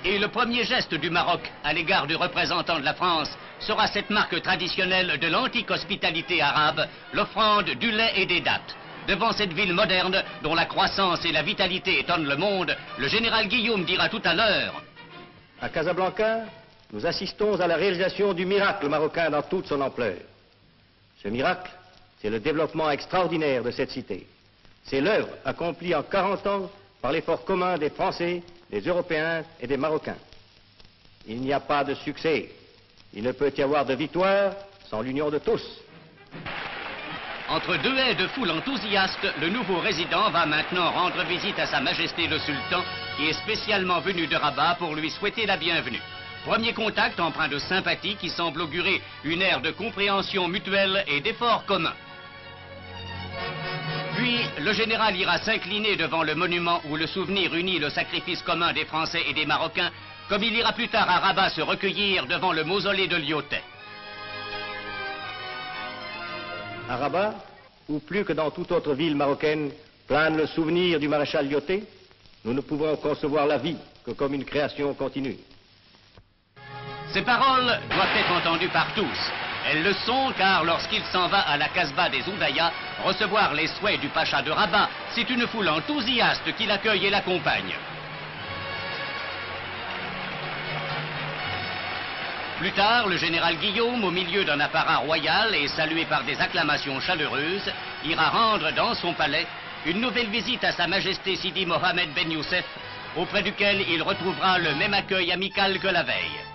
Et le premier geste du Maroc à l'égard du représentant de la France sera cette marque traditionnelle de l'antique hospitalité arabe, l'offrande du lait et des dattes. Devant cette ville moderne, dont la croissance et la vitalité étonnent le monde, le général Guillaume dira tout à l'heure: à Casablanca, nous assistons à la réalisation du miracle marocain dans toute son ampleur. Ce miracle, c'est le développement extraordinaire de cette cité. C'est l'œuvre accomplie en 40 ans par l'effort commun des Français, des Européens et des Marocains. Il n'y a pas de succès. Il ne peut y avoir de victoire sans l'union de tous. Entre deux haies de foule enthousiaste, le nouveau résident va maintenant rendre visite à Sa Majesté le Sultan, qui est spécialement venu de Rabat pour lui souhaiter la bienvenue. Premier contact empreint de sympathie qui semble augurer une ère de compréhension mutuelle et d'efforts communs. Puis, le général ira s'incliner devant le monument où le souvenir unit le sacrifice commun des Français et des Marocains, comme il ira plus tard à Rabat se recueillir devant le mausolée de Lyautey. À Rabat, ou plus que dans toute autre ville marocaine, plane le souvenir du maréchal Lyautey, nous ne pouvons concevoir la vie que comme une création continue. Ces paroles doivent être entendues par tous. Elles le sont car lorsqu'il s'en va à la Casbah des Oudaya recevoir les souhaits du pacha de Rabat, c'est une foule enthousiaste qui l'accueille et l'accompagne. Plus tard, le général Guillaume, au milieu d'un apparat royal et salué par des acclamations chaleureuses, ira rendre dans son palais une nouvelle visite à Sa Majesté Sidi Mohammed Ben Youssef, auprès duquel il retrouvera le même accueil amical que la veille.